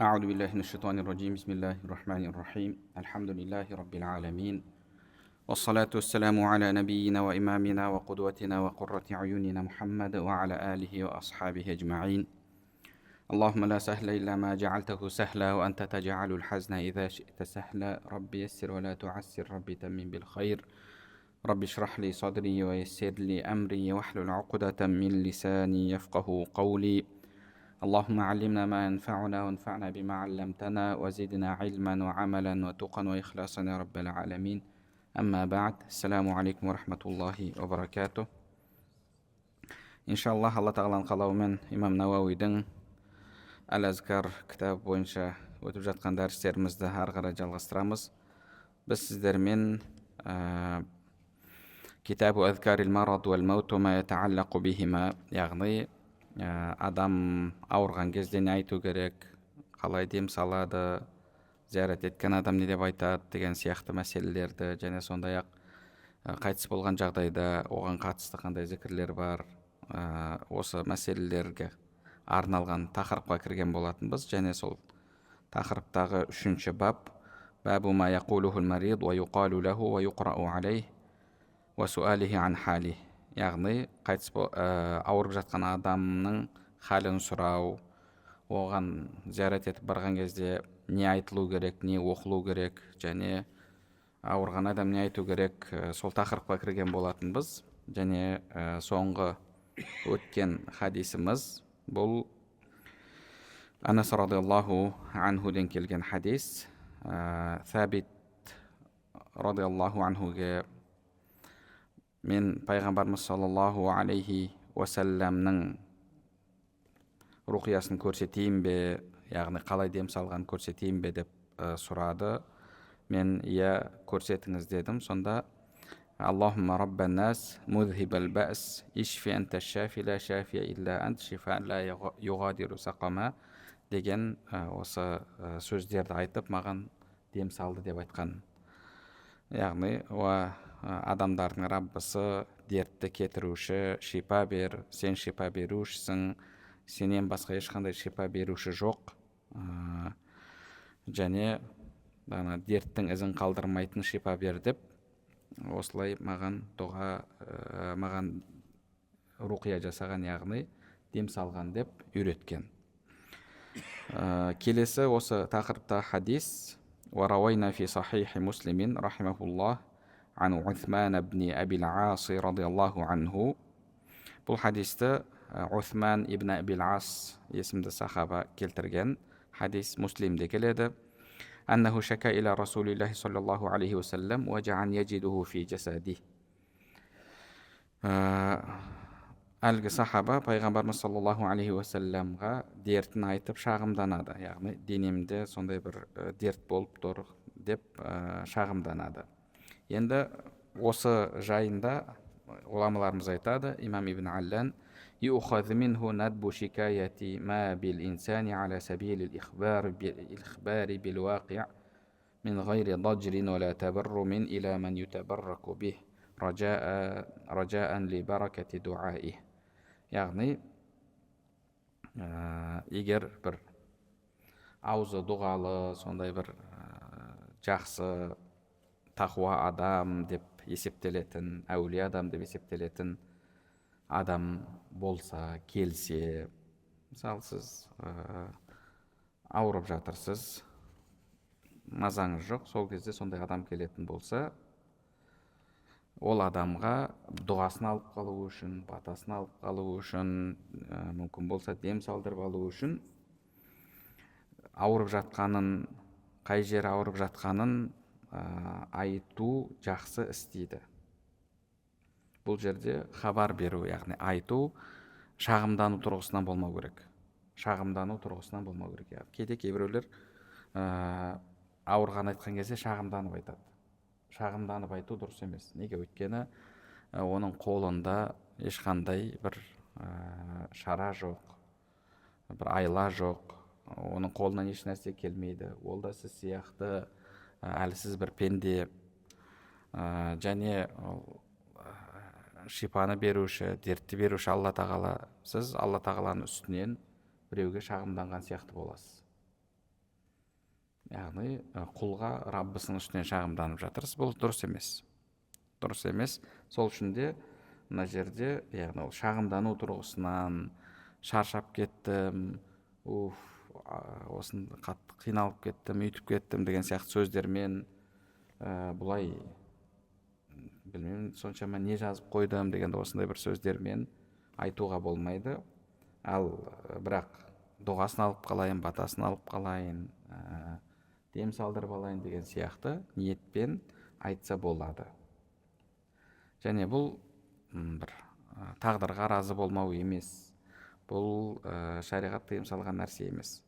أعوذ بالله من الشيطان الرجيم بسم الله الرحمن الرحيم الحمد لله رب العالمين والصلاة والسلام على نبينا وإمامنا وقدوتنا وقرة عيوننا محمد وعلى آله وأصحابه أجمعين اللهم لا سهل إلا ما جعلته سهلا وأنت تجعل الحزن إذا شئت سهلا رب يسر ولا تعسر رب تمن بالخير رب اشرح لي صدري ويسر لي أمري واحلل عقدة من لساني يفقه قولي اللهم علمنا ما ينفعنا وانفعنا بما علمتنا وزدنا علما وعملا وتقا وإخلاصا يا رب العالمين أما بعد السلام عليكم ورحمة الله وبركاته иншаллах алла тағаланың қалауымен имам науауидің әл әзкар кітабы бойынша өтіп жатқан дәрістерімізді ары қарай жалғастырамыз. Біз сіздермен китабу әзкарил марад уәл маут ма ятааллақу бихима, яғни адам ауырған кезде не айту керек, қалай дем салады, зиярат еткен адам не деп айтады деген сияқты мәселелерді, және сондай-ақ қайтыс болған жағдайда оған қатысты қандай зікірлер бар, осы мәселелерге арналған тақырыпқа кірген болатынбыз. Және сол тақырыптағы 3-ші бап бабу ма яқулухул марид ва юқалу лаху ва юқрау алейх ва суалихи ан хали, яғни ауырып жатқан адамның халін сұрау, оған зиярат етіп барған кезде не айтылу керек, не оқылу керек, және ауырған адам не айту керек, сол тақырыпқа кірген болатынбыз. Және соңғы өткен хадисіміз бұл Анас радиаллаху анхуден келген хадис. Сәбит радиаллаху анхуге мен пайғамбарымыз саллаллаху алейхи уассаламның руқиясын көрсетейін бе, яғни қалай дем салған көрсетейін бе деп сұрады. Мен иә көрсетіңіз дедім. Сонда Аллахумма раббан нас музхибал бәс ишфи анта шафи ла шафия илля ант шифаан ла юғадиру сақама деген осы сөздерді айтып маған дем салды деп айтқан. Яғни адамдардың Раббысы, дертті кетіруші, шипа бер, сен шипа берушісің, сенен басқа ешқандай шипа беруші жоқ, және дерттің ізін қалдырмайтын шипа бер деп осылай маған маған руқия жасаған, яғни дем салған деп үйреткен. Келесі осы тақырыпта хадис وروينا في صحيح مسلم رحمه الله عن عثمان بن أبي العاص رضي الله عنه. Бұл хадисті Уthman ибн Аби ал-Ас есімді сахаба келтірген. Хадис Муслимде келеді. أنه شكا إلى رسول الله صلى الله عليه وسلم وجعا يجده في جسده. Әлгі сахаба пайғамбарымыз саллаллаху алейхи уассаламға дертін айтып шағымданады, яғни денемде сондай бір дерт болып тұр деп шағымданады. Енді осы жайында ғұламаларымыз айтады. Имам ибн Аллан يؤخذ منه ندب شكاية ما بالإنسان على سبيل الإخبار بالواقع من غير ضجر ولا تبرم إلى من يتبرك به رجاء لبركة دعائه. Яғни егер бір аузы дұғалы, сондай бір жақсы тақуа адам деп есептелетін, әулие адам деп есептелетін адам болса, келсе, мысалы сіз ауырып жатырсыз, мазаңыз жоқ, сол кезде сондай адам келетін болса, ол адамға дұғасын алып қалу үшін, батасын алып қалу үшін, мүмкін болса дем салдырып алу үшін ауырып жатқанын, қай жер ауырып жатқанын айту жақсы істейді. Бұл жерде хабар беру, яғни айту, шағымдану тұрғысынан болмау керек. Шағымдану тұрғысынан болмау керек. Кейде кейбіреулер ауырған айтқан кезде шағымданып айтады. Шағымданып айту дұрыс емес. Неге? Өйткені оның қолында ешқандай бір шара жоқ, бір айла жоқ, оның қолынан еш нәрсе келмейді. Ол да сіз сияқты әлсіз бір пенде, және шипаны беруші, дертті беруші Алла тағала. Сіз Алла тағаланың үстінен біреуге шағымданған сияқты боласыз. яғни құлға Раббысының үстінен шағымданып жатырсыз, бұл дұрыс емес. Дұрыс емес. Сол үшін де мына жерде яғни ол шағымдану тұрғысынан шаршап кеттім, осында қатты қиналып кеттім, үйтіп кеттім деген сияқты сөздермен бұлай білмеймін соншама не жазып қойдым дегенде осындай бір сөздермен айтуға болмайды. Ал бірақ дұғасын алып қалайын, батасын алып қалайын, дем салдырып алайын деген сияқты ниетпен айтса болады. Және бұл бір тағдырға разы болмау емес, бұл шариғат тыйым салған нәрсе емес.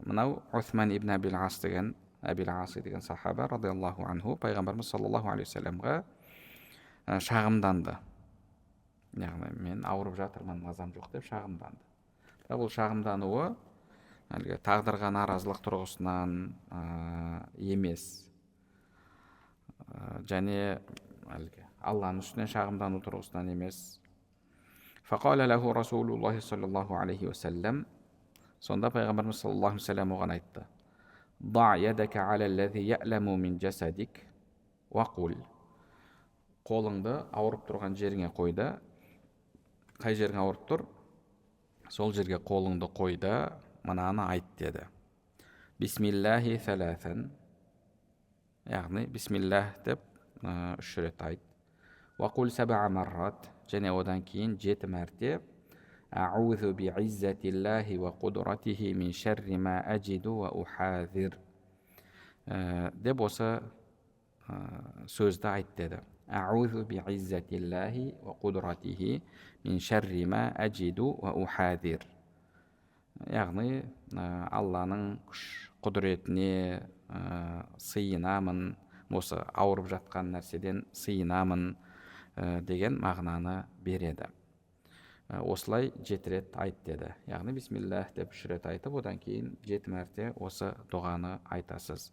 Мынау Усман ибн Абил Ас деген сахаба радиаллаху анху пайғамбарымыз саллаллаху алейхи вассаламға шағымданды. Яғни мен ауырып жатырмын, мазам жоқ деп шағымданды. Бірақ бұл шағымдануы әлгі тағдырға наразылық тұрғысынан емес, және әлгі Алланың үстінен шағымдану тұрғысынан емес. Фақала лаху Расулуллахи саллаллаху алейхи вассалам, сонда пайғамбарымыз саллаллаху алейхи вассалам оған айтты: «Да ядака алаллази я'ламу мин жасадик ва қул». Қолыңды ауырып тұрған жеріңе қой да, қай жерің ауырып тұр, сол жерге қолыңды қой да, мынаны айт деді. Бисмиллахи саласан, яғни бисмиллах деп 3 рет айт. Ва қул саб'a маррат, және одан кейін 7 мәрте аузу би иззатиллахи ва қудратихи мин шарри ма аджиду ва ухазир деп осы сөзді айт деді. Аузу би иззатиллахи ва қудратихи мин шарри ма аджиду ва ухазир. Яғни Алланың күш құдіретіне сыйынамын, осы ауырып жатқан нәрседен сыйынамын деген мағынаны береді. Осылай 7 рет айт деді. Яғни бисмиллах деп 3 рет айтып, одан кейін 7 мәрте осы дұғаны айтасыз.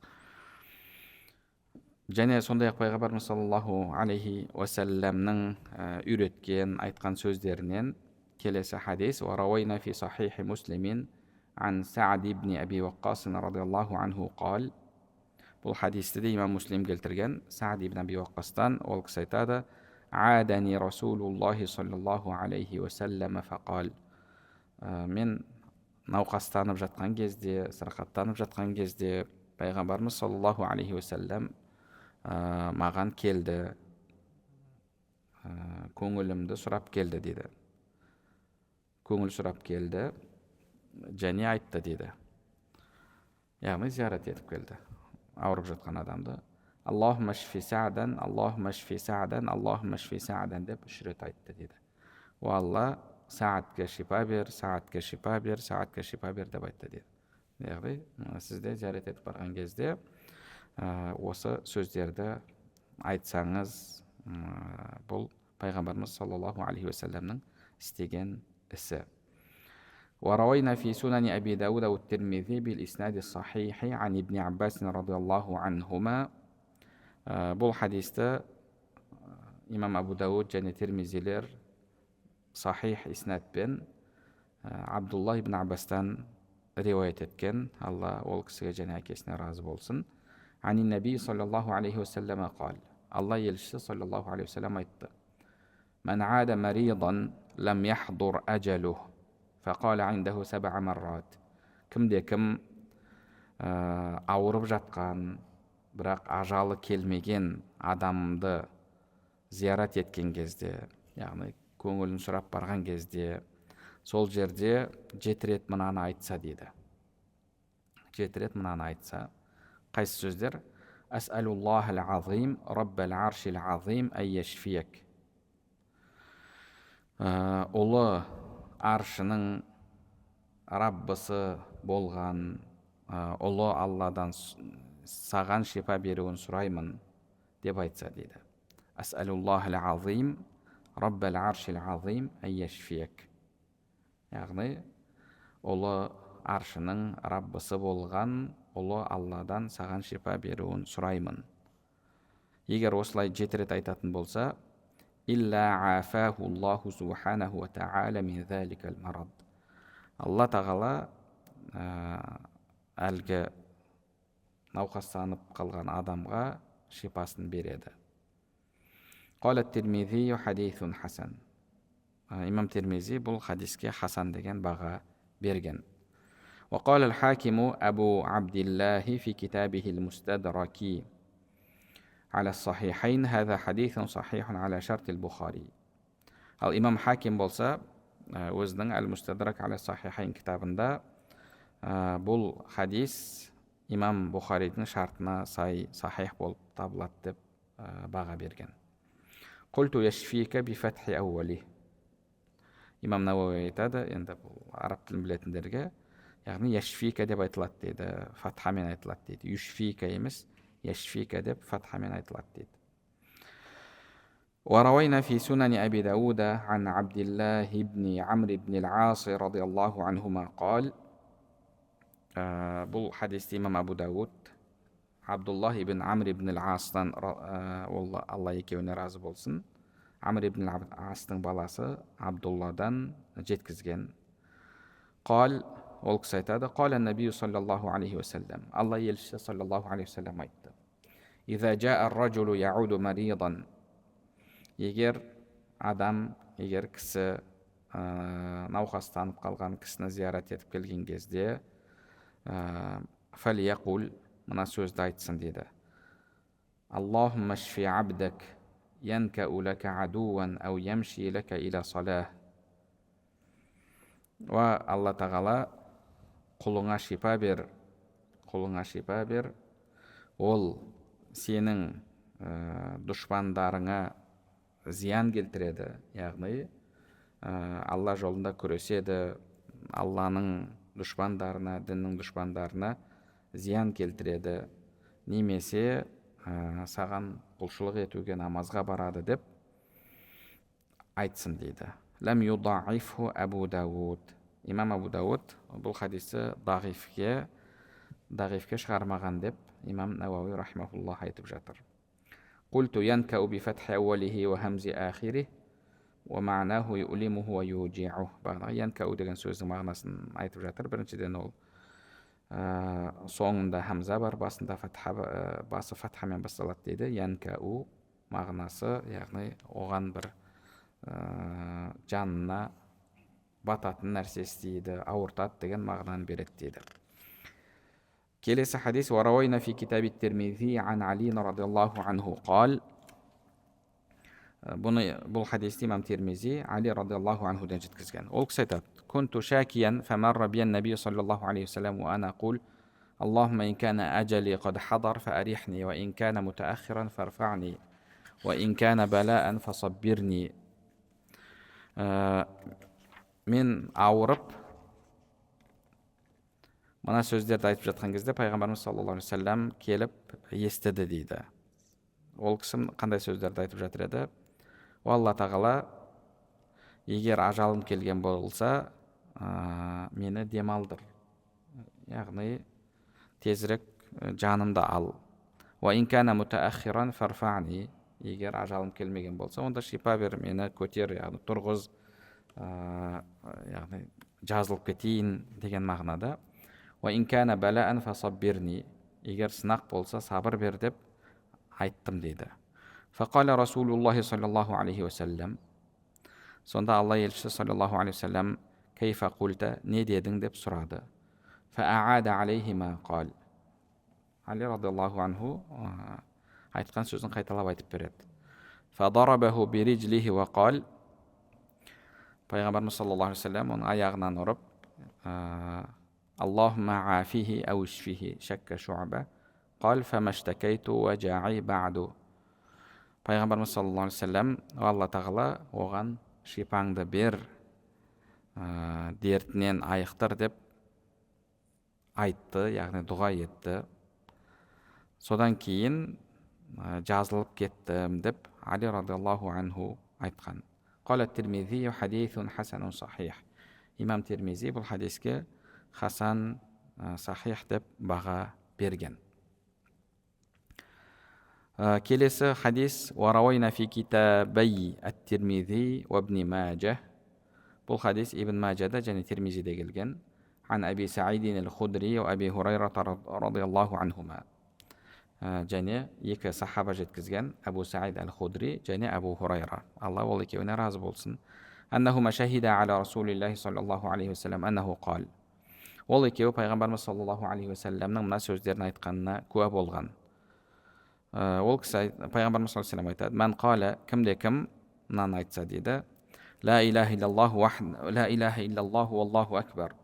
Және сондай-ақ пайғамбарымыз саллаллаху алейхи уассаламның үйреткен, айтқан сөздерінен келесі хадис: «Варауайна фи сахихи муслимин ан Саад ибн Аби Ваққас радиаллаху анху қал». Бұл хадисті де имам Муслим келтірген. Саад ибн Аби Ваққастан ол кісі айтады: «Адани Расулуллахи саллаллаху алейхи уассалама фақал». Мен науқастанып жатқан кезде, сырқаттанып жатқан кезде пайғамбарымыз саллаллаху алейхи уассалам маған келді, көңілімді сұрап келді дейді. Көңіл сұрап келді, және айтты дейді. Яғни зиярат етіп келді ауырып жатқан адамды. Аллахумма шфи Саадан, Аллахумма шфи Саадан, Аллахумма шфи Саадан деп 3 рет айтты дейді. О Алла, Саадқа шипа бер, Саадқа шипа бер, Саадқа шипа бер деп айтты дейді. Яғни сізде зиярат етіп барған кезде осы сөздерді айтсаңыз, бұл пайғамбарымыз саллаллаху алейхи уассаламның істеген ісі. وروينا في سنن أبي داود والترمذي بالإسناد الصحيح عن ابن عباس رضي الله عنهما. Бұл хадисті имам Абу Дауд және Тирмизилер сахих иснадпен Абдулла ибн Аббастан риуаят еткен. Алла ол кісіге және әкесіне разы болсын. Ани наби саллаллаху алейхи уассалама қал. Алла елшісі саллаллаху алейхи уассалам айтты: «Ман ада маридан лам яхдур аджалух фақала индаху 7 маррат». Кімде кім ауырып жатқан, бірақ ажалы келмеген адамды зиярат еткен кезде, яғни көңілін сұрап барған кезде, сол жерде 7 рет мынаны айтса дейді. 7 рет мынаны айтса. Қайсы сөздер? Ас'алуллахал азим, раббал аршил азим ай яшфияк. Ұлы аршының Раббысы болған ұлы Алладан саған шипа беруін сұраймын деп айтса дейді. Ас'алуллахал азим, раббал аршил азим ай яшфияк. Яғни ұлы аршының Раббысы болған ұлы Алладан саған шипа беруін сұраймын. Егер осылай 7 рет айтатын болса, илля афаху Аллаху субханаху ва та'ала мин заликал марад. Алла тағала әлгі науқастанып қалған адамға шипасын береді. Қала Тирмизи хадисун хасан. Имам Тирмизи бұл хадиске хасан деген баға берген. وقال الحاكم أبو عبد الله في كتابه المستدرك على الصحيحين هذا حديث صحيح على شرط البخاري. Ал имам Хаким болса, өзінің Әл-Мустадрак аля Сахихайн кітабында бұл хадис имам Бухаридің шартына сай сахих болып табылады деп баға берген. Қульту яшфика бифатхи ауали. Имам Науауи айтады, енді бұл араб тілін білетіндерге, яғни яшфика деп айтылады дейді, фатхамен айтылады дейді. Юшфика емес, яшфика деп фатхамен айтылады дейді. وروينا في سنن أبي داود عن عبد الله بن عمرو بن العاص رضي الله عنهما قال бұл хадисте имам Абу Дауд Абдуллах ибн Амр ибн ал-Астан, Алла екеуіне разы болсын, Амр ибн ал-Астың баласы Абдулладан жеткізген. Қал, ол кісі айтады, қал ан-набию саллаллаху алейхи вассалам, Алла елшісі саллаллаху алейхи вассалам айтты: «Иза жаа ар-раджулу яуду маридан». Егер кісі науқастанып қалған кісіні зиярат етіп келген кезде, фалияқул, мына сөзді айтсын дейді: Аллахумма шфи абдак янкау лака адуан ау ямши лака иля салах. Ва Алла тағала, құлыңа шипа бер, ол сенің дұшпандарыңа зиян келтіреді, яғни Алла жолында күреседі, Алланың дұшпандарына, діннің дұшпандарына зиян келтіреді, немесе саған құлшылық етуге намазға барады деп айтсын дейді. Лам юдаифху Абу Дауд. Имам Абу Дауд бұл хадисті дағифке шығармаған деп имам Науауи рахмахуллах айтып жатыр. Қульту янкау бифатхи ауалихи ва хамзи ахирих ва ма'наху ю'лимуху ва юджи'ух. Бағана янкау деген сөздің мағынасын айтып жатыр. Біріншіден ол соңында хамза бар, басы фатхамен басталады дейді. Янкау мағынасы, яғни оған бір жанына бататын нәрсе істейді, ауыртады деген мағынаны береді дейді. Келесі хадис: «Варавайна фи китаби Тирмизи ан Али радиаллаху анху қал». Бұл хадисті имам Тирмизи Али радиаллаху анхуден жеткізген. Ол кісі айтады: «Кунту шакиян фамарра биян наби саллаллаху алейхи вассалам ва ана қул: Аллахумма ин кана аджали қад хадар фаарихни, ва ин кана мутаахиран фарфa'ни, ва ин кана балаан фасаббирни». Мен ауырып, мына сөздерді айтып жатқан кезде пайғамбарымыз саллаллаху алейхи вассалам келіп естіді дейді. Ол кісі қандай сөздерді айтып жатыр еді? Алла тағала, егер ажалым келген болса, мені демалдыр, яғни тезірек жанымды ал. Ва ин кана мутаахиран фарфa'ни. Егер ажалым келмеген болса, онда шипа бер, мені көтер, яғни тұрғыз, яғни жазылып кетейін деген мағынада. Ва ин кана балаан фасаббирни. Егер сынақ болса, сабыр бер деп айттым дейді. Фақала Расулуллахи саллаллаху алейхи вассалам. Сонда Алла елшісі саллаллаху алейхи вассалам: «Кейфа қульта», не дедің деп сұрады. Фа'ада алейхима қал. Али радиаллаху анху айтқан сөзін қайталап айтып береді. Фадарабаху бириджлихи ва қал. Пайғамбарымыз саллаллаху алейхи вассалам оның аяғынан ұрып: Аллахумма афихи ау ишфихи шакка шу'ба. Қал фамаштакайту ва жа'i бa'ду. Пайғамбарымыз саллаллаху алейхи вассалам: Алла тағала оған шипаңды бер, дертінен айықтыр деп айтты, яғни дұға етті. Содан кейін жазылып кеттім деп Али радиаллаху анху айтқан. Қала Тирмизи хадисун хасанун сахих. Имам Тирмизи бұл хадиске хасан сахих деп баға берген. Келесі хадис: «Варавайна фи китабай ат-Тирмизи ва ибн Маджа». Бұл хадис Ибн Маджада және Тирмизиде келген. Ан Аби Саидин ал-Худри ва Аби Хурайра радиаллаху анхума. және екі сахаба жеткізген, Абу Саид әл-Худри және Абу Хурайра, Алла ол екеуіне разы болсын. Аннахума шахида аля расулиллахи саллаллаху алейхи вассалам аннаху қал. Ол екеуі пайғамбарымыз саллаллаху алейхи вассаламның мына сөздерін айтқанына куә болған. Ол кісі пайғамбарымыз саллаллаху алейхи вассалам айтады: "Ман қала, кімде кім мынаны айтса дейді: ла илаха иллаллаху валлаху акбар.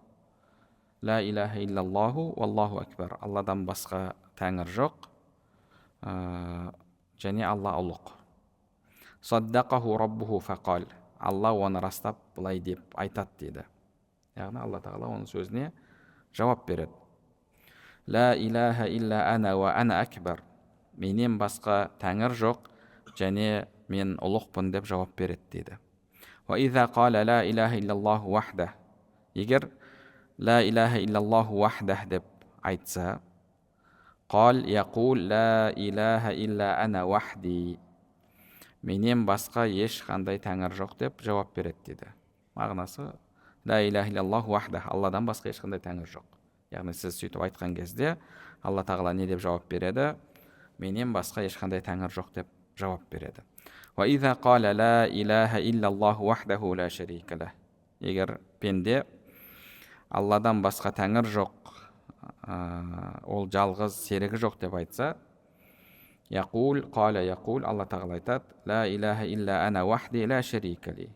Ла илаха иллаллаху валлаху акбар. Алладан басқа тәңір жоқ, және Алла ұлық. Саддақаху раббуху фақал. Алла оны растап былай деп айтады дейді. Яғни Алла тағала оның сөзіне жауап береді. Ла илаха илля ана ва ана акбар. Менен басқа тәңір жоқ, және мен ұлықпын деп жауап береді дейді. Ва иза қала ла илаха иллаллаху вахдах. Егер ла илаха иллаллаху вахдах деп айтса, қал яқул ла илаха илля ана вахди. Менен басқа ешқандай тәңір жоқ деп жауап береді дейді. Мағынасы ла илаха иллаллаху вахдах. Алладан басқа ешқандай тәңір жоқ. Яғни сіз сөйтіп айтқан кезде Алла тағала не деп жауап береді? Менен басқа ешқандай тәңір жоқ деп жауап береді. Ва иза қала ла илаха иллаллаху вахдаху ла шарика лах. Егер пенде Алладан басқа тәңір жоқ, ол жалғыз серігі жоқ деп айтса, яқул, қала яқул, Алла тағала айтады: ла илаха илля ана вахди ла шарика ли.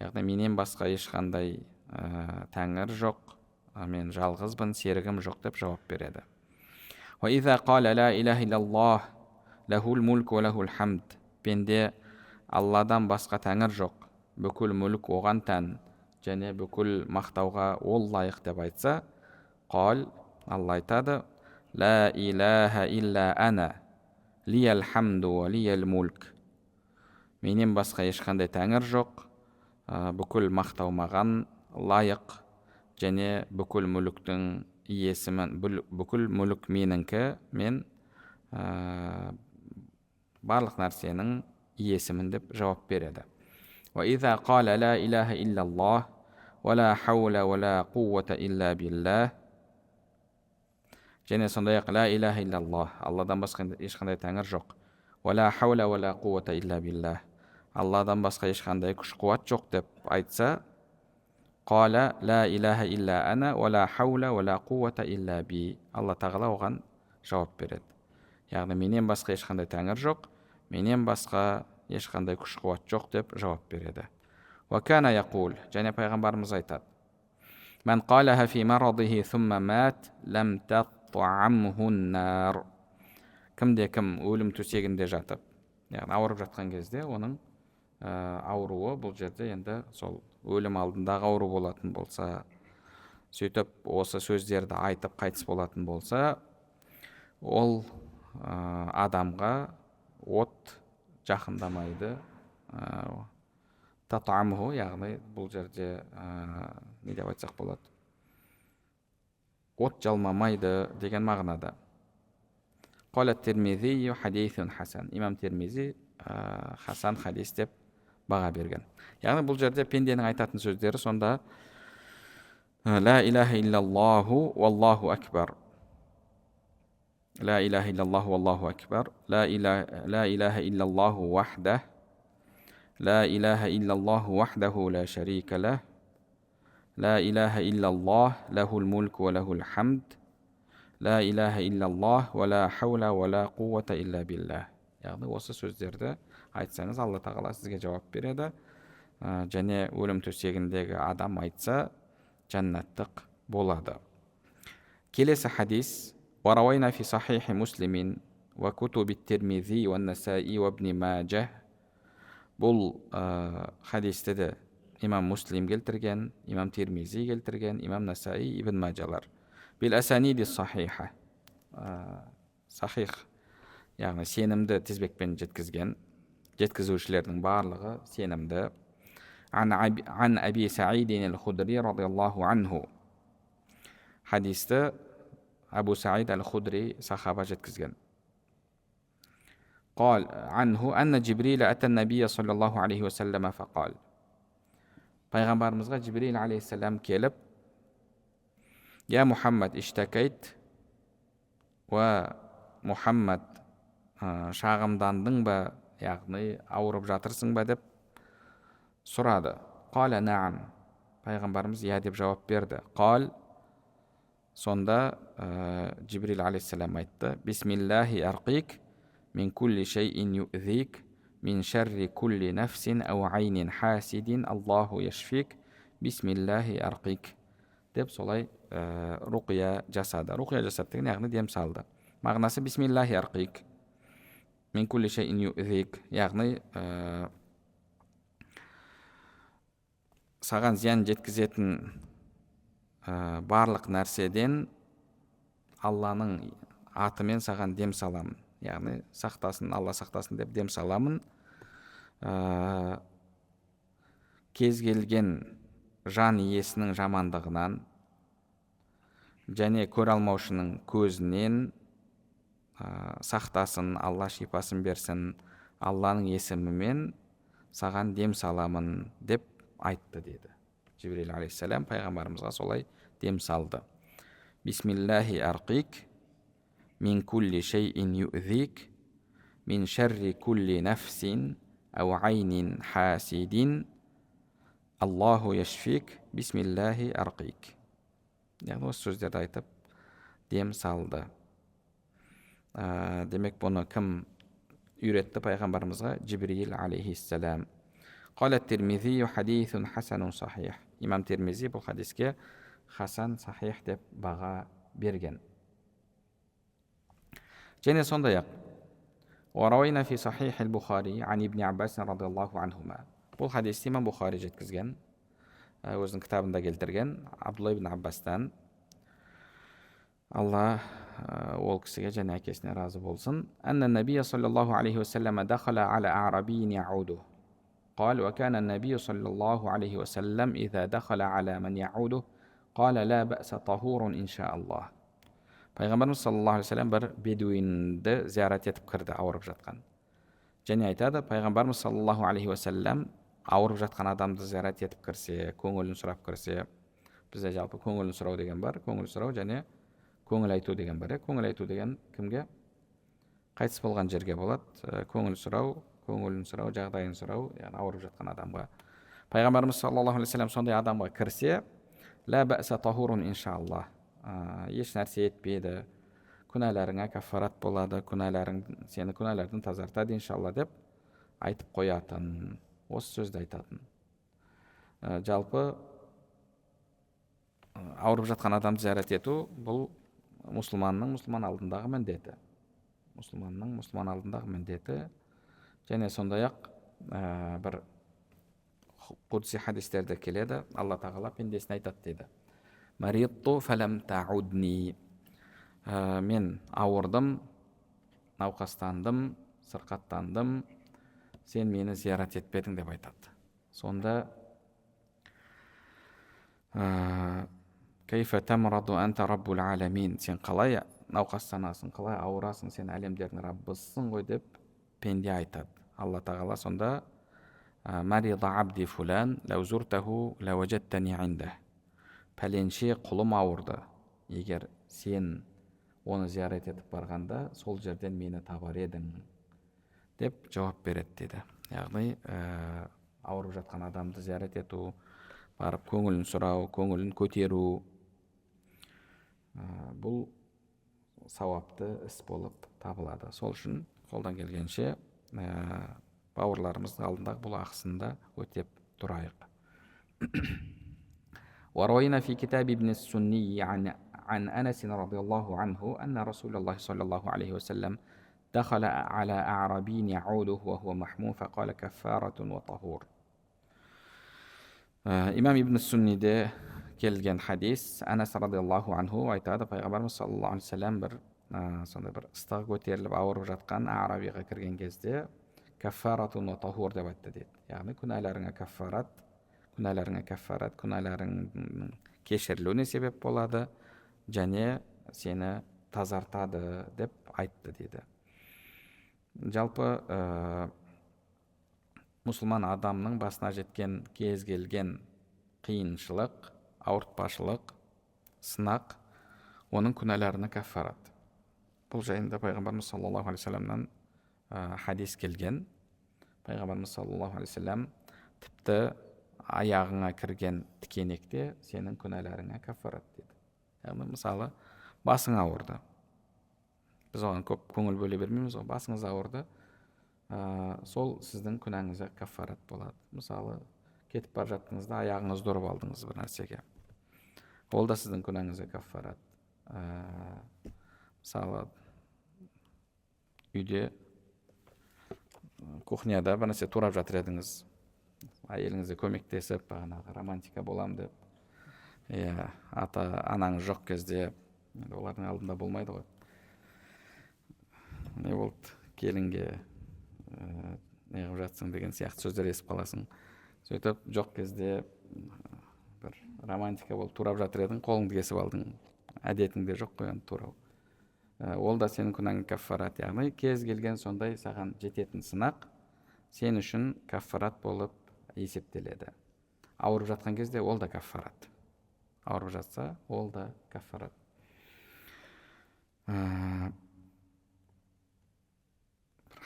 Яғни менен басқа ешқандай тәңір жоқ, мен жалғызбын, серігім жоқ деп жауап береді. Ва иза қала ла илаха иллаллах лахул мульк ва лахул хамд. Пенде Алладан басқа тәңір жоқ, бүкіл мүлік оған тән, және бүкіл мақтауға ол лайық деп айтса, қал, Алла айтады: ла илаха илля ана лиял хамду ва лиял мульк. Менен басқа ешқандай тәңір жоқ, бүкіл мақтау маған лайық, және бүкіл мүліктің иесімін, бүкіл мүлік меніңкі, мен барлық нәрсенің иесімін деп жауап береді. Ва иза қала ла илаха иллаллах ва ла хаула ва ла қуввата илля биллах. Және сондай-ақ ла илаха иллаллах, Алладан басқа ешқандай тәңір жоқ, ва ла хаула ва ла қуввата илля биллах. Алладан басқа ешқандай күш қуат жоқ деп айтса, қала ла илаха илля ана ва ла хаула ва ла қуввата илля би. Алла тағала оған жауап береді. Яғни менен басқа ешқандай тәңір жоқ, менен басқа ешқандай күш қуат жоқ деп жауап береді. Ва кана яқул, және пайғамбарымыз айтады: ман қалаха фи марадихи сумма мат лам таттамху нар. Кімде кім өлім төсегінде жатып, яғни ауырып жатқан кезде оның ауруы, бұл жерде енді сол өлім алдындағы ауру болатын болса, сөйтіп осы сөздерді айтып қайтыс болатын болса, ол адамға от жақындамайды. Татамху, яғни бұл жерде не деп айтсақ болады, от жалмамайды деген мағынада. Қала Тирмизи хадисун хасан. Имам Тирмизи хасан хадис деп баға берген. Яғни бұл жерде пенденің айтатын сөздері сонда ла илаха иллаллаху валлаху акбар. لا إله إلا الله والله أكبر. لا إله إلا الله وحده. لا إله إلا الله وحده لا شريك له. لا إله إلا الله له الملك وله الحمد. لا إله إلا الله ولا حول ولا قوة إلا بالله. Яғни осы сөздерді айтсаңыз, Алла тағала сізге жауап береді. Және өлім төсегіндегі адам айтса, жәннаттық болады. Келесі хадис: وروينا في صحيح مسلم وكتب الترمذي والنسائي وابن ماجه. Бұл хадисті де имам Муслим келтірген, имам Тирмизи келтірген, имам Насаи, ибн Маджалар. Бил асаниди сахиха. Сахих, яғни сенімді тізбекпен жеткізген, жеткізушілердің барлығы сенімді. Ан Аби Саидин ал-Худри радиаллаху анху. Хадисті Абу Саид ал-Худри сахаба жеткізген. قال عنه أن جبريل أتى النبي صلى الله عليه وسلم فقال. Пайғамбарымызға Жибрил алейхиссалам келіп: يا محمد اشتكيت Мұхаммад, шағымдандың ба, яғни ауырып жатырсың ба деп сұрады. Қала наам, пайғамбарымыз иә деп жауап берді. Қал, сонда Жибрил алейхиссалам айтты: Бисмиллахи арқик, мин кулли шейин ю'зик, мин шарри кулли нафсин ау айнин хасидин, Аллаху яшфик, бисмиллахи арқик деп солай руқия жасады. Руқия жасады деген яғни дем салды. Мағынасы бисмиллахи арқик, мин кулли шейин ю'зик, яғни саған зиян жеткізетін барлық нәрседен Алланың атымен саған дем саламын. Яғни сақтасын, Алла сақтасын деп дем саламын. Кез келген жан иесінің жамандығынан және көре алмаушының көзінен сақтасын, Алла шипасын берсін, Алланың есімімен саған дем саламын деп айтты деді. Жибрил алейхиссалам пайғамбарымызға солай дем салды. Бисмиллахи арқик, мин кулли шейин ю'зик, мин шарри кулли нафсин ау айнин хасидин, Аллаху яшфик, бисмиллахи арқик. Яғни осы сөздерді айтып дем салды. Демек бұны кім үйретті пайғамбарымызға? Жибрил алейхиссалам. Қала Тирмизи хадисун хасанун сахих. Имам Тирмизи бұл хадиске хасан сахих деп баға берген. Және сондай-ақ وروينا في صحيح البخاري عن ابن عباس رضي الله عنهما. Бұл хадисті имам Бухари жеткізген, өзінің кітабында келтірген, Абдулла ибн Аббастан, Алла ол кісіге және әкесіне разы болсын. Анна набия саллаллаху алейхи вассалам дахала аля а'рабийин я'уду. قال وكان النبي صلى الله عليه وسلم إذا دخل على من يعوده قال لا بأس طهور إن شاء الله. Пайғамбарымыз саллаллаху алейхи вассалам бір бедуинді зиярат етіп кірді, ауырып жатқан. Және айтады, пайғамбарымыз саллаллаху алейхи вассалам ауырып жатқан адамды зиярат етіп кірсе, көңілін сұрап кірсе, бізде жалпы көңілін сұрау деген бар, көңіл сұрау және көңіл айту деген бар. Көңіл айту деген кімге? Қайтыс болған жерге болады. Көңіл сұрау, көңілін сұрау, жағдайын сұрау, яғни ауырып жатқан адамға. Пайғамбарымыз саллаллаху алейхи вассалам сондай адамға кірсе, ла бәса тахурун иншааллах, еш нәрсе етпейді, күнәларыңа каффарат болады, сені күнәлардан тазартады иншалла деп айтып қоятын, осы сөзді айтатын. Жалпы ауырып жатқан адамды зиярат ету бұл мұсылманның мұсылман алдындағы міндеті. Мұсылманның мұсылман алдындағы міндеті. Және сондай-ақ бір құдси хадистерде келеді, Алла тағала пендесіне айтады дейді. Маридту фалам таудни. Мен ауырдым, науқастандым, сырқаттандым, сен мені зиярат етпедің деп айтады. Сонда кайфа тамраду анта раббул аламин. Сен қалай науқастанасың, қалай ауырасың, сен әлемдердің раббысың ғой деп пенде айтады. Алла тағала сонда марида абди фулан лау зуртаху лауаджаттани инда. Пәленше құлым ауырды, егер сен оны зиярат етіп барғанда сол жерден мені табар едің деп жауап береді дейді. Яғни ауырып жатқан адамды зиярат ету, барып көңілін сұрау, көңілін көтеру, бұл сауапты іс болып табылады. Сол үшін қолдан келгенше бауырларымыздың алдындағы бұл ақысында өтеп тұрайық. وروينا في كتاب ابن السني عن أنس رضي الله عنه أن رسول الله صلى الله عليه وسلم دخل على أعرابي يعوده وهو محموم فقال كفارة وطهور. Имам ибн Сунниде келген хадис, Анас радиаллаху анху айтады, пайғамбарымыз саллаллаху алейхи вассалам сондай бір ыстығы көтеріліп ауырып жатқан арабиға кірген кезде каффаратун ва тахур деп айтты дейді. Яғни күнәларыңа каффарат, күнәларың кешірілуіне себеп болады және сені тазартады деп айтты дейді. Жалпы мұсылман адамның басына жеткен кез келген қиыншылық, ауыртпашылық, сынақ, оның күнәларына каффарат. бұл жайында пайғамбарымыз саллаллаху алейхи вассаламнан хадис келген. Пайғамбарымыз саллаллаху алейхи вассалам тіпті аяғыңа кірген тікенекте сенің күнәларыңа кафарат деді. Яғни мысалы басың ауырды, біз оған көп көңіл бөле бермейміз ғой. Басыңыз ауырды, сол сіздің күнәңізге кафарат болады. Мысалы кетіп бара жатқыңызда аяғыңызды ұрып алдыңыз бір нәрсеге, ол да сіздің күнәңізге кафарат. Мысалы үйде кухняда бір нәрсе турап жатыр едіңіз, әйеліңізге көмектесіп бағанағы романтика болам деп, ата анаңыз жоқ кезде, олардың алдында болмайды ғой, не болды келінге не қылып жатсың деген сияқты сөздер естіп қаласың. Сөйтіп жоқ кезде бір романтика болып турап жатыр едің, қолыңды кесіп алдың, әдетіңде жоқ қой турау. Ол да сенің күнәңе кафарат. Яғни кез келген сондай саған жететін сынақ сен үшін кафарат болып есептеледі. Ауырып жатқан кезде ол да кафарат. Ауырып жатса ол да кафарат.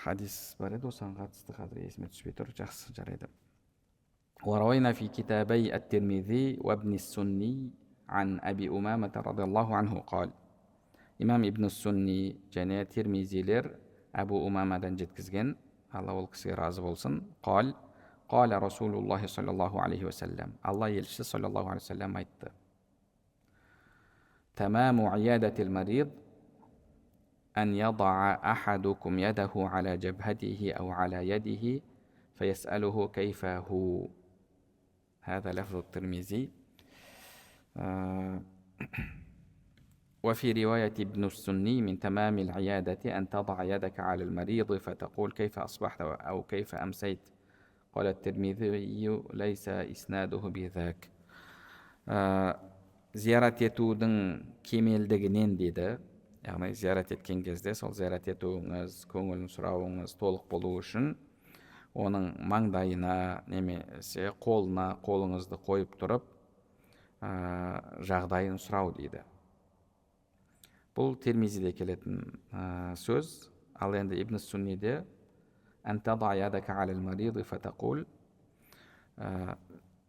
Хадис бар еді, осыған қатысты қазір есіме түспей тұр. Жақсы, жарайды. وروينا في كتابي الترمذي وابن السني عن أبي أمامة رضي الله عنه قال имам ибн сунни және термизилер Абу Умамадан жеткізген, Алла ол кісіге разы болсын. Қал Расулуллахи саллаллаху алейхи вассалам, Алла елшісі саллаллаху алейхи вассалам айтты: Тамаму иядатил марид ан ядаа ахадукум ядаху аля джабхатихи ау аля ядихи фаясалуху кайфа ху. هذا لفظ الترمذي. وفي رواية ابن السني من تمام العيادة أن تضع يدك على المريض فتقول كيف أصبحت أو كيف أمسيت. قال الترمذي ليس إسناده بذاك. Зиярат етудің кемелдігінен деді. Яғни зиярат еткен кезде сол зиярат етуіңіз, көңілін сұрауыңыз толық болу үшін оның маңдайына немесе қолына қолыңызды қойып тұрып жағдайын сұрау дейді. Бұл Термизиде келетін сөз. Ал енді Ибн Сунниде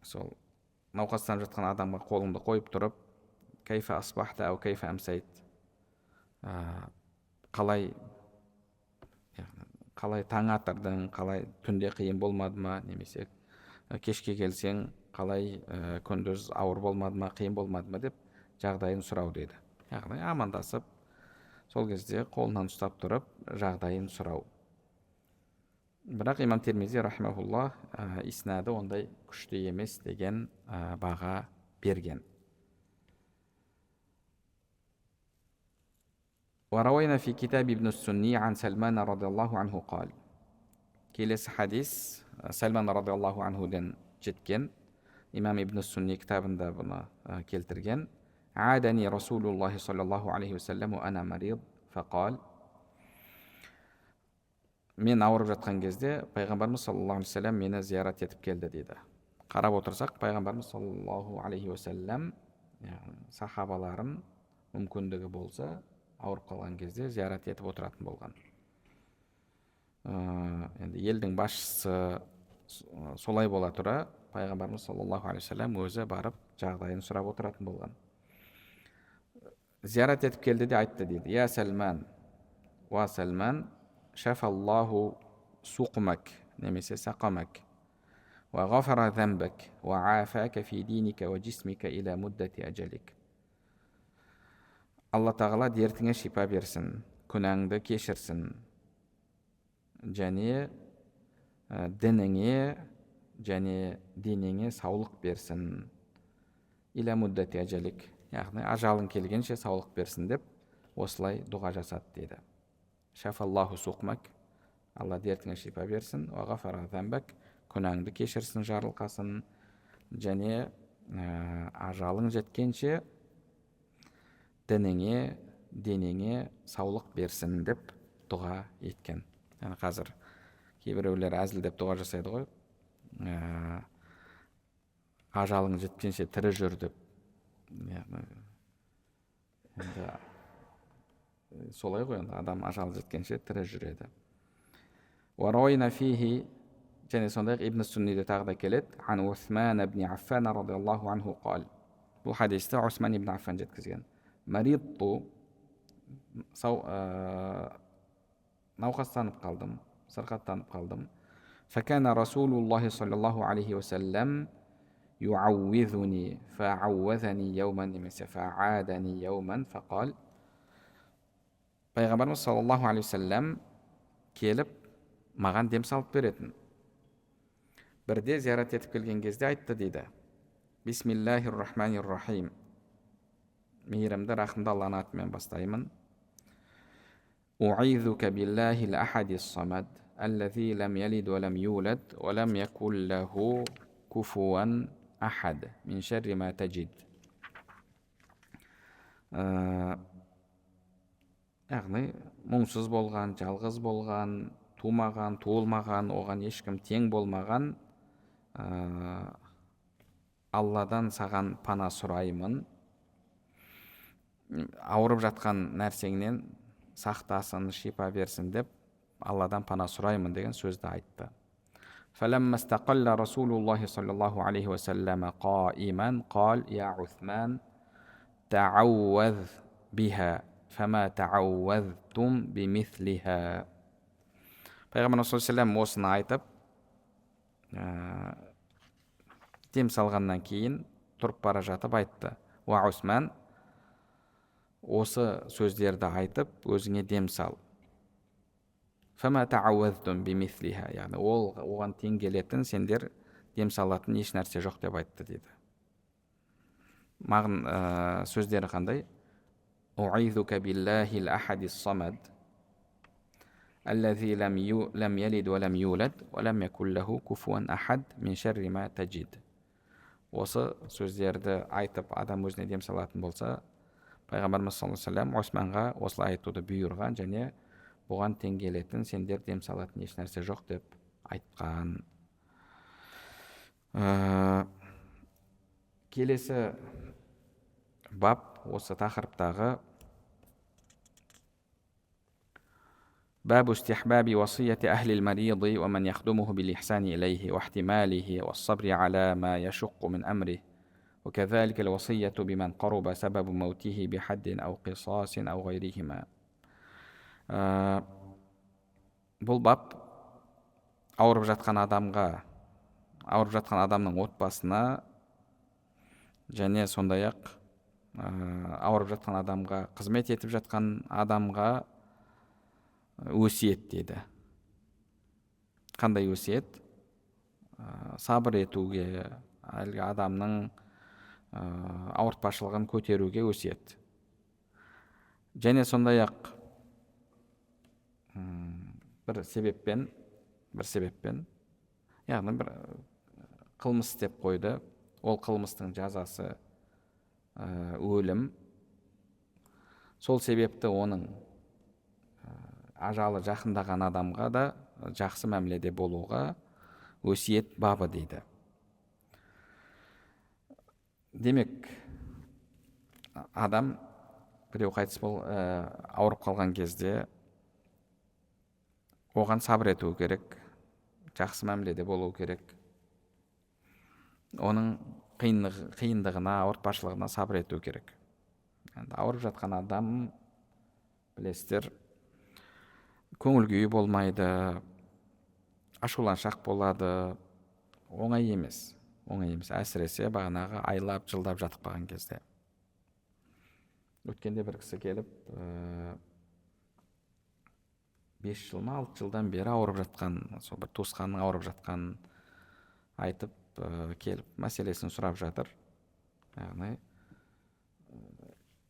сол науқастанып жатқан адамға қолыңды қойып тұрып, кайфа асбахта ау кайфа амсайт, қалай таң атырдың, қалай түнде қиын болмады ма, немесе кешке келсең қалай күндіз ауыр болмады ма, қиын болмады ма деп жағдайын сұрау дейді. Яғни амандасып, сол кезде қолынан ұстап тұрып, жағдайын сұрау. Бірақ имам Термизи рахимахуллах иснады ондай күшті емес деген баға берген. وروينا في كتاب ابن السني عن سلمان رضي الله عنه قال. Келесі хадис Сальман радиаллаху анхуден жеткен. Имам ибн Сунни кітабында бұны келтірген. عادني رسول الله صلى الله عليه وسلم وأنا مريض فقال. Мен ауырып жатқан кезде пайғамбарымыз саллаллаху алейхи вассалам мені зиярат етіп келді дейді. Қарап отырсақ, пайғамбарымыз саллаллаху алейхи вассалам сахабаларын мүмкіндігі болса ауырып қалған кезде зиярат етіп отыратын болған. Енді елдің басшысы солай бола тұра, пайғамбарымыз саллаллаху алейхи вассалам өзі барып жағдайын сұрап отыратын болған. Зиярат етіп келді де айтты дейді: Я Сальман, уа Сальман, шафаллаху суқмак, немесе сақамак, ва ғафара замбак, ва афака фи диника ва джисмика иля муддати аджалик. Алла тағала дертіңе шипа берсін, күнәңді кешірсін, және дініңе және денеңе саулық берсін. Иля муддати аджалик, яғни ажалың келгенше саулық берсін деп осылай дұға жасады дейді. Шафаллаху суқмак, Алла дертіңе шипа берсін, ва ғафара замбак, күнәңді кешірсін, жарылқасын, және ажалың жеткенше дініңе, денеңе саулық берсін деп дұға еткен. Яғни қазір кейбіреулер әзілдеп дұға жасайды ғой, ажалың жеткенше тірі жүр деп. солай ғой енді, адам ажал жеткенше тірі жүреді. وروينا فيه және сондай-ақ ибн сунниде тағы да келеді, عن عثمان بن عفان رضي الله عنه قال, бұл хадисті Усман ибн Аффан жеткізген. Маридту, науқастанып қалдым, сырқаттанып қалдым. فكان رسول الله صلى الله عليه وسلم يعوذني فعوذني يوما فعادني يوما فقال, пайғамбарымыз саллаллаху алейхи уассалам келіп маған дем салып беретін. Бірде зиярат етіп келген кезде айтты дейді: бисмиллахир рахманир рахим, мейірімді рахымды Алланың атымен бастаймын. уизука биллахил ахадис самад аллази лам ялид ва лам юлад ва лам якун лаху куфуан ахад мин шарри ма таджид. Яғни мұңсыз болған, жалғыз болған, тумаған, туылмаған, оған ешкім тең болмаған Алладан саған пана сұраймын, ауырып жатқан нәрсеңнен сақтасын, шипа берсін деп Алладан пана сұраймын деген сөзді айтты. فلما استقل رسول الله صلى الله عليه وسلم قائما قال يا عثمان تعوذ بها فما تعوذتم بمثلها. Пайғамбар саллаллаху алейхи осыны айтып, дем салғаннан кейін тұрып бара жатып айтты: уа Усман, осы сөздерді айтып өзіңе дем сал. فما تعوذتم بمثلها, яғни оған тең келетін, сендер дем салатын еш нәрсе жоқ деп айтты дейді. Мағын сөздері қандай? أعيذك بالله الأحد الصمد الذي لم يلد ولم يولد ولم يكن له كفوا أحد من شر ما تجد. Осы сөздерді айтып адам өзіне дем салатын болса, пайғамбарымыз саллаллаху алейхи уассалам Османға осылай айтуды бұйырған және бұған тең келетін, сендер дем салатын еш нәрсе жоқ деп айтқан. Келесі бап осы тақырыптағы باب استحباب وصية أهل المريض ومن يخدمه بالإحسان إليه واحتماله والصبر على ما يشق من أمره وكذلك الوصية بمن قرب سبب موته بحد أو قصاص أو غيرهما. Бұл бап ауырып жатқан адамның отбасына және сондай-ақ ауырып жатқан адамға, қызмет етіп жатқан адамға өсиет деді. Қандай өсиет? Сабыр етуге, әлгі адамның ауыртпашылығын көтеруге өсиет. Және сондай-ақ бір себеппен, яғни бір қылмыс істеп қойды, ол қылмыстың жазасы өлім. Сол себепті оның ажалы жақындаған адамға да жақсы мәміледе болуға өсиет бабы дейді. Демек, адам біреу қайтыс ауырып қалған кезде оған сабыр ету керек, жақсы мәміледе болу керек. Оның қиындығына, ауыртпашылығына сабыр ету керек. Ауырып жатқан адам, білесіздер, көңіл күйі болмайды, ашуланшақ болады, оңай емес. Әсіресе бағанағы айлап, жылдап жатып қалған кезде. Өткенде бір кісі келіп, 5 жыл ма 6 жылдан бері ауырып жатқан, сол бір туысқанның ауырып жатқан айтып келіп, мәселесін сұрап жатыр. Яғни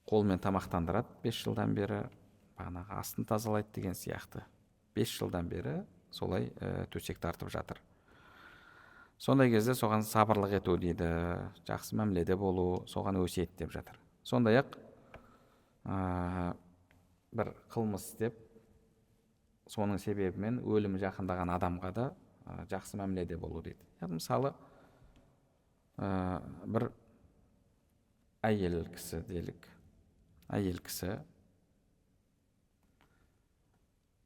қолмен тамақтандырады 5 жылдан бері, бағанағы астын тазалайды деген сияқты. 5 жылдан бері солай төсек тартып жатыр. Сондай кезде соған сабырлық ету дейді, жақсы мәміледе болу, соған өсиет деп жатыр. Сондай-ақ бір қылмыс істеп, соның себебімен өлімі жақындаған адамға да жақсы мәміледе болу дейді. Мысалы, бір әйел кісі делік. Әйел кісі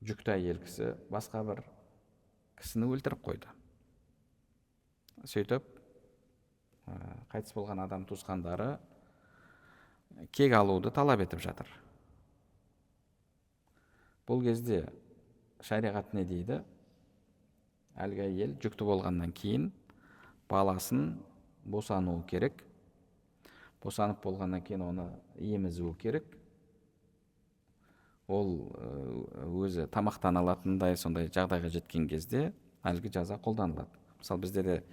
жүкті әйел кісі басқа бір кісіні өлтіріп қойды. Сөйтіп қайтыс болған адам туысқандары кек алуды талап етіп жатыр. Бұл кезде шариғат не дейді? Әлгі әйел жүкті болғаннан кейін баласын босануы керек. Босанып болғаннан кейін оны емізуі керек. Ол өзі тамақтана алатындай сондай жағдайға жеткен кезде әлгі жаза қолданылады. Мысалы бізде де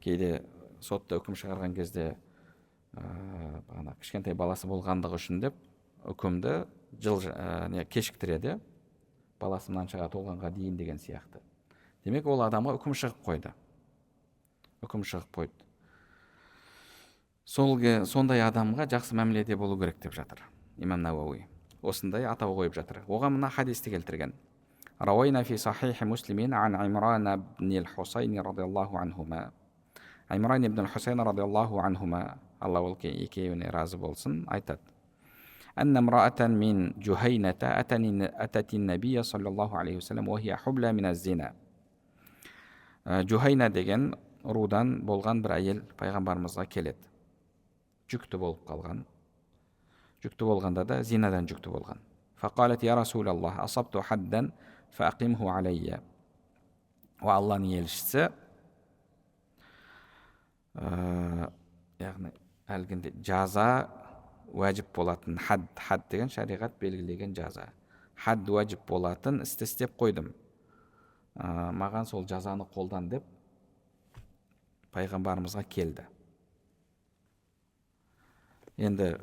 кейде сотта үкім шығарған кезде кішкентай баласы болғандығы үшін деп үкімді кешіктіреді, баласы мынаншаға толғанға дейін деген сияқты. Демек ол адамға үкім шығып қойды. Сондай адамға жақсы мәміледе болу керек деп жатыр имам Науауи. Осындай атау қойып жатыр. Оған мына хадисті келтірген. Рауайна фи сахихи муслимин ан Имран ибн al-Хусайни радиаллаху анхума. Имран ибн al-Хусайни радиаллаху анхума, Алла ол екеуіне разы болсын, айтады. Анна имраатан мин Джухайната атати набия саллаллаху алейхи вассалам ва хия хубла мин аз-зина. Джухайна деген рудан болған бір әйел пайғамбарымызға келеді. Жүкті болып қалған. Жүкті болғанда да зинадан жүкті болған. Фақалат я Расулаллах, асабту хаддан фақимху алейя. Ва Алланың елшісі, яғни әлгінде жаза уәжіп болатын, хад деген шариғат белгілеген жаза. Хад уәжіп болатын істі істеп қойдым. Маған сол жазаны қолдан деп пайғамбарымызға келді. Енді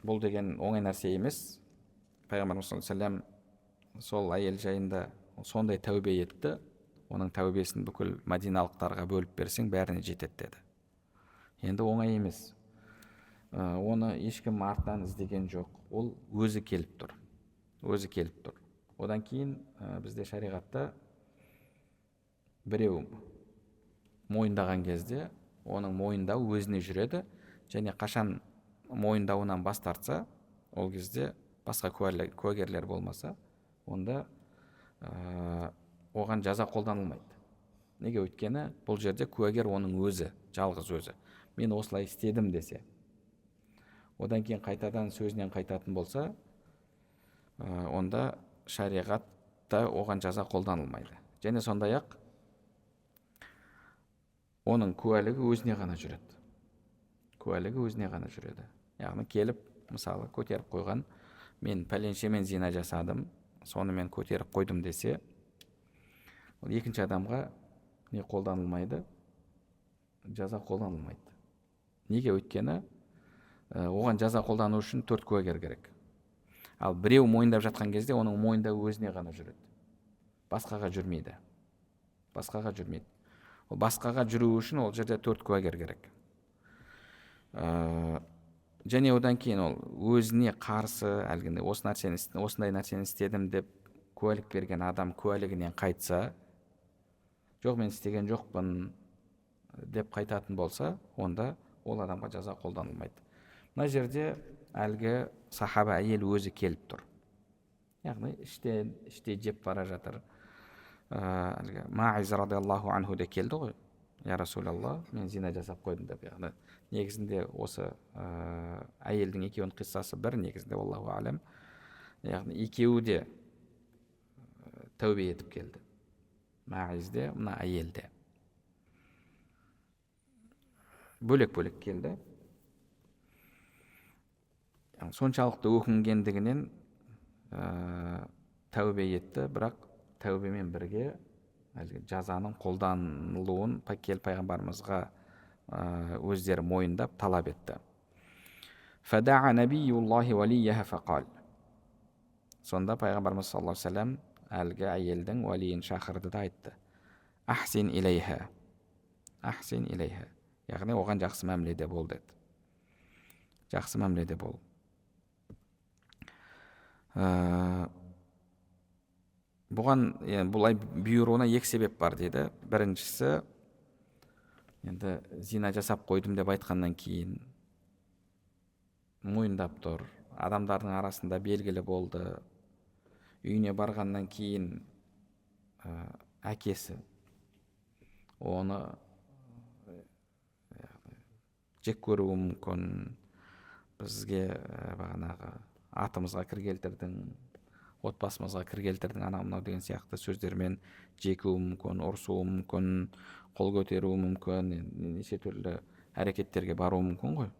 бұл деген оңай нәрсе емес. Пайғамбарымыз саллаллаху алейхи вассалам сол әйел жайында сондай тәубе етті, оның тәубесін бүкіл мәдиналықтарға бөліп берсең бәріне жетеді деді. Енді оңай емес. Оны ешкім артынан іздеген жоқ. Ол өзі келіп тұр. Одан кейін бізде шариғатта біреу мойындаған кезде оның мойындауы өзіне жүреді, және қашан мойындауынан бас тартса, ол кезде басқа куәгерлер болмаса, онда оған жаза қолданылмайды. Неге? Өйткені бұл жерде куәгер оның өзі, жалғыз өзі. Мен осылай істедім десе, одан кейін қайтадан сөзінен қайтатын болса, онда шариғатта оған жаза қолданылмайды. Және сондай-ақ оның куәлігі өзіне ғана жүреді. Яғни келіп, мысалы, көтеріп қойған, мен пәленшемен зина жасадым, соны мен көтеріп қойдым десе, ол екінші адамға не қолданылмайды? Жаза қолданылмайды. Неге? Өйткені оған жаза қолдану үшін 4 куәгер керек. Ал біреу мойындап жатқан кезде оның мойындауы өзіне ғана жүреді. Басқаға жүрмейді. Ол басқаға жүру үшін ол жерде 4 куәгер керек. Және одан кейін ол өзіне қарсы әлгінде осындай нәрсені істедім деп куәлік берген адам куәлігінен қайтса, жоқ мен істеген жоқпын деп қайтатын болса, онда ол адамға жаза қолданылмайды. Мына жерде әлгі сахаба әйел өзі келіп тұр. Яғни іште жеп бара жатыр. Маиз радиаллаху анху де келді ғой. Я Расулалла, мен зина жасап қойдым деп. Яғни негізінде осы әйелдің екеуінің қиссасы бір, негізінде аллаху алам. Яғни екеуі де тәубе етіп келді. Маиз де, мына әйел де. Бөлек-бөлек келді. Соншалықты өкінгендігінен тәубе етті, бірақ тәубемен бірге жазаның қолданылуын пайғамбарымызға өздері мойындап талап етті. Фада'a набиюллахи валияха фақал. Сонда пайғамбарымыз саллаллаху алейхи вассалам әлгі әйелдің уәлиін шақырды да айтты. Ахсин илейха. Яғни оған жақсы мәміледе бол деді. Жақсы мәміледе бол. Бұған бұлай бұйыруына екі себеп бар деді. Біріншісі, енді зина жасап қойдым деп айтқаннан кейін мойындап тұр. Адамдардың арасында белгілі болды. үйіне барғаннан кейін әкесі оны жек көруі мүмкін, бізге бағанағы атымызға кір келтірдің, отбасымызға кір келтірдің, анау мынау деген сияқты сөздермен жекуі мүмкін, ұрсуы мүмкін, қол көтеруі мүмкін, неше түрлі әрекеттерге баруы мүмкін ғой.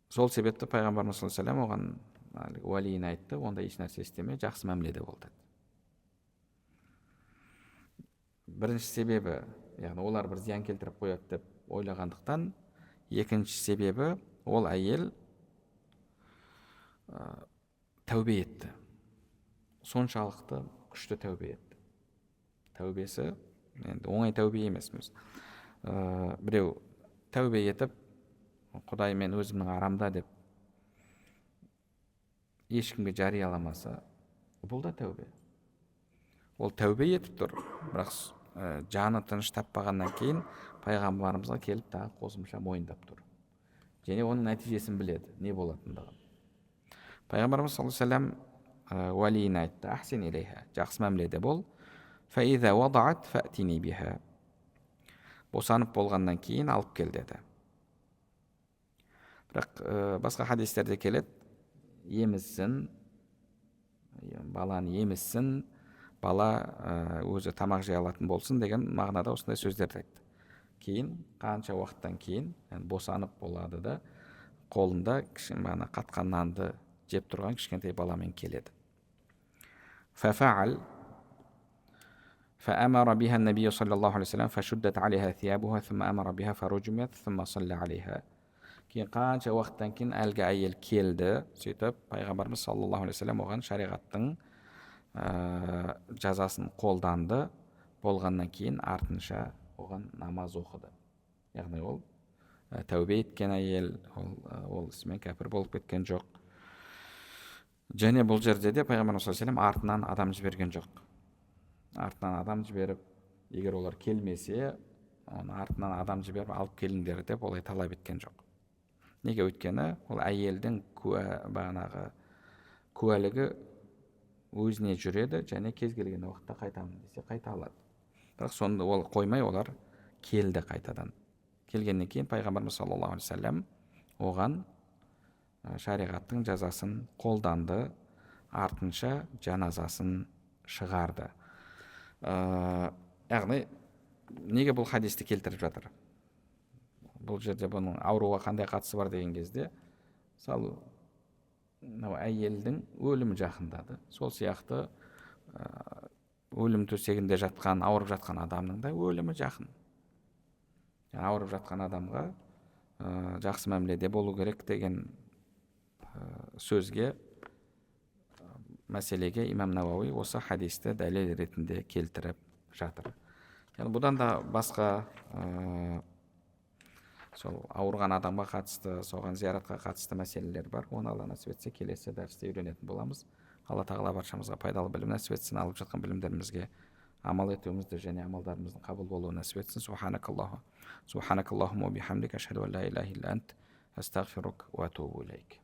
Сол себепті пайғамбарымыз саллаллаху алейхи оған уәлиін айтты, онда еш нәрсе істеме, жақсы мәміледе бол деді. Бірінші себебі, яғни олар бір зиян келтіріп қояды деп ойлағандықтан, екінші себебі ол әйел тәубе етті. Соншалықты күшті тәубе етті. Тәубесі енді оңай тәубе емес. Біреу тәубе етіп, Құдай, мен өзімнің арамда деп ешкімге жарияламаса, бұл да тәубе. Ол тәубе етіп тұр, бірақ жаны тыныш таппағаннан кейін пайғамбарымызға келіп тағы қосымша мойындап тұр. Және оның нәтижесін біледі, не болатындығын. Пайғамбарымыз саллаллаху алейхи вассалам уәлиіне айтты: ахсин илейха, жақсы мәміледе бол. Фаиза вадаат фатини биха, босанып болғаннан кейін алып кел деді. Бірақ басқа хадистерде келеді, емізсін, баланы емізсін, бала өзі тамақ жей алатын болсын деген мағынада осындай сөздерді айтты. Кейін қанша уақыттан кейін босанып болады да, қолында қатқан нанды жеп тұрған кішкентай баламен келеді. Фафаал فأمر بها النبي صلى الله عليه وسلم فشدت عليها ثيابها ثم أمر بها فرجمت ثم صلى عليها. Кейін қанша уақыттан кейін әлгі әйел келді, сөйтіп пайғамбарымыз саллаллаху алейхи вассалам оған шариғаттың жазасын қолданды, болғаннан кейін артынша оған намаз оқыды. Яғни ол тәубе еткен әйел, ол ісімен кәпір болып кеткен жоқ. Және бұл жерде де пайғамбарымыз саллаллаху алейхи вассалам артынан адам жіберген жоқ. Артынан адам жіберіп, егер олар келмесе, оны артынан адам жіберіп алып келіңдер деп олай талап еткен жоқ. Неге? Өйткені ол әйелдің куәлігі өзіне жүреді, және кез келген уақытта қайтамын десе қайта алады. Бірақ сонда ол қоймай, олар келді қайтадан. Келгеннен кейін пайғамбарымыз саллаллаху алейхи вассалам оған шариғаттың жазасын қолданды, артынша жаназасын шығарды. Яғни неге бұл хадисті келтіріп жатыр? Бұл жерде бұның ауруға қандай қатысы бар деген кезде, мысалы, әйелдің өлімі жақындады. Сол сияқты өлім төсегінде жатқан, ауырып жатқан адамның да өлімі жақын. Ауырып жатқан адамға жақсы мәміледе болу керек деген сөзге, мәселеге имам Науауи осы хадисті дәлел ретінде келтіріп жатыр. Бұдан да басқа сол ауырған адамға қатысты, соған зияратқа қатысты мәселелер бар. Оны Алла нәсіп етсе келесі дәрісте үйренетін боламыз. Алла тағала баршамызға пайдалы білім нәсіп етсін, алып жатқан білімдерімізге амал етуімізді және амалдарымыздың қабыл болуын нәсіп етсін. Субханакаллахумма бихамдика, ашхаду ан ла илаха илля ант, астағфирук ва атубу илейк.